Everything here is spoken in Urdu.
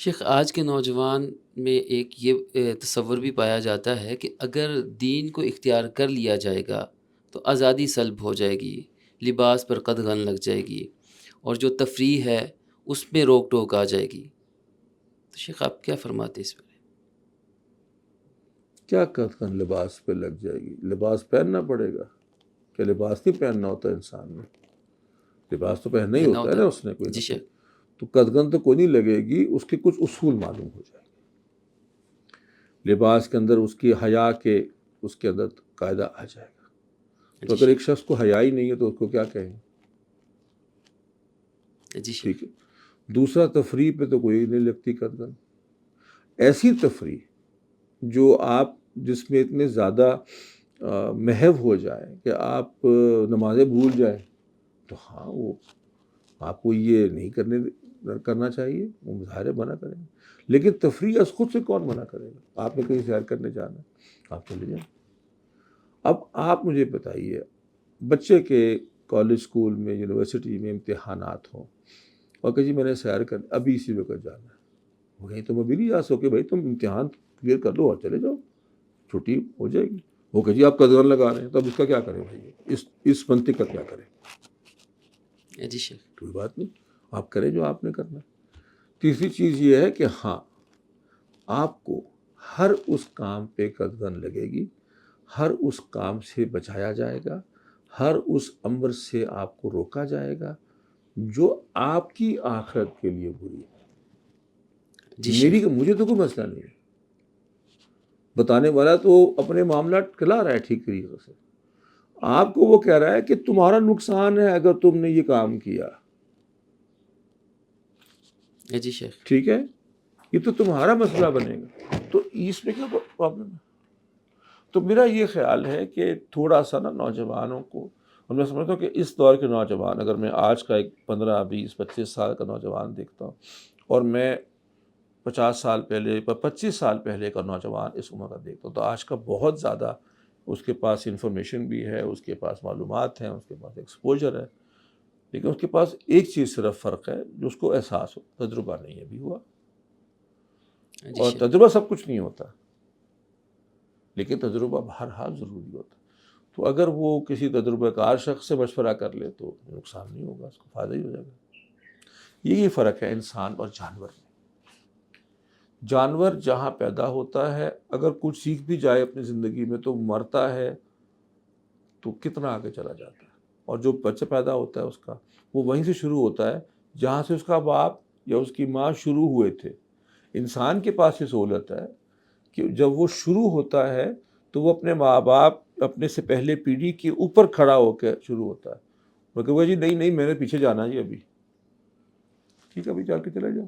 شیخ، آج کے نوجوان میں ایک یہ تصور بھی پایا جاتا ہے کہ اگر دین کو اختیار کر لیا جائے گا تو آزادی سلب ہو جائے گی، لباس پر قدغن لگ جائے گی، اور جو تفریح ہے اس میں روک ٹوک آ جائے گی۔ تو شیخ، آپ کیا فرماتے اس پر؟ کیا قدغن لباس پہ لگ جائے گی؟ لباس پہننا پڑے گا۔ کہ لباس نہیں پہننا ہوتا انسان نے، لباس تو پہننا ہی پہننا ہوتا ہے ہوتا نا ہے؟ اس نے کوئی نہ جی کوئی۔ شیخ۔ تو قدغن تو کوئی نہیں لگے گی، اس کے کچھ اصول معلوم ہو جائیں گے۔ لباس کے اندر اس کی حیا کے اس کے اندر قاعدہ آ جائے گا۔ تو جی اگر ایک شیخ۔ شخص کو حیا ہی نہیں ہے تو اس کو کیا کہیں؟ جی شیخ۔ ٹھیک ہے۔ دوسرا، تفریح پہ تو کوئی نہیں لگتی قدغن۔ ایسی تفریح جو آپ جس میں اتنے زیادہ محو ہو جائے کہ آپ نمازیں بھول جائیں، تو ہاں وہ آپ کو یہ نہیں کرنا چاہیے، وہ ظاہر منع کریں گے۔ لیکن تفریح از خود سے کون منع کرے گا؟ آپ نے کہیں سیر کرنے جانا ہے، آپ چلے جائیں۔ اب آپ مجھے بتائیے، بچے کے کالج اسکول میں یونیورسٹی میں امتحانات ہوں اور کہ جی میں نے سیر کر ابھی اسی وقت جانا ہے، وہیں تم ابھی نہیں جا سکے بھائی، تم امتحان کلیئر کر لو اور چلے جاؤ، چھٹی ہو جائے گی۔ وہ کہ جی آپ قدغن لگا رہے ہیں، تو اب اس کا کیا کریں بھائی؟ اس منطق کا کیا کریں؟ جی شیخ۔ کوئی بات نہیں، آپ کریں جو آپ نے کرنا ہے۔ تیسری چیز یہ ہے کہ ہاں، آپ کو ہر اس کام پہ قدغن لگے گی، ہر اس کام سے بچایا جائے گا، ہر اس امر سے آپ کو روکا جائے گا جو آپ کی آخرت کے لیے بری جی ہے۔ شیخ۔ مجھے تو کوئی مسئلہ نہیں ہے، بتانے والا تو اپنے معاملات کھلا رہا ہے ٹھیک طریقے سے۔ آپ کو وہ کہہ رہا ہے کہ تمہارا نقصان ہے اگر تم نے یہ کام کیا، جی شیخ۔ ٹھیک ہے، یہ تو تمہارا مسئلہ بنے گا، تو اس میں کیا پرابلم ہے؟ تو میرا یہ خیال ہے کہ تھوڑا سا نا نوجوانوں کو، اور میں سمجھتا ہوں کہ اس دور کے نوجوان، اگر میں آج کا ایک 15 20 25 سال کا نوجوان دیکھتا ہوں اور میں 50 سال پہلے 25 سال پہلے کا نوجوان اس عمر کا دیکھتا ہوں، تو آج کا بہت زیادہ اس کے پاس انفارمیشن بھی ہے، اس کے پاس معلومات ہیں، اس کے پاس ایکسپوجر ہے، لیکن اس کے پاس ایک چیز صرف فرق ہے جو اس کو احساس ہو، تجربہ نہیں ابھی ہوا۔ جی اور شیخ۔ تجربہ سب کچھ نہیں ہوتا، لیکن تجربہ بہرحال ضروری ہوتا ہے۔ تو اگر وہ کسی تجربہ کار شخص سے مشورہ کر لے تو نقصان نہیں ہوگا، اس کو فائدہ ہی ہو جائے گا۔ یہی فرق ہے انسان اور جانور میں۔ جانور جہاں پیدا ہوتا ہے، اگر کچھ سیکھ بھی جائے اپنی زندگی میں تو مرتا ہے تو کتنا آگے چلا جاتا ہے، اور جو بچہ پیدا ہوتا ہے اس کا، وہ وہیں سے شروع ہوتا ہے جہاں سے اس کا باپ یا اس کی ماں شروع ہوئے تھے۔ انسان کے پاس یہ سہولت ہے کہ جب وہ شروع ہوتا ہے تو وہ اپنے ماں باپ، اپنے سے پہلے پیڑھی کے اوپر کھڑا ہو کے شروع ہوتا ہے، وہ کہ وہ جی نہیں نہیں میں نے پیچھے جانا جی ابھی، ٹھیک ہے ابھی چل کے چلے جاؤ۔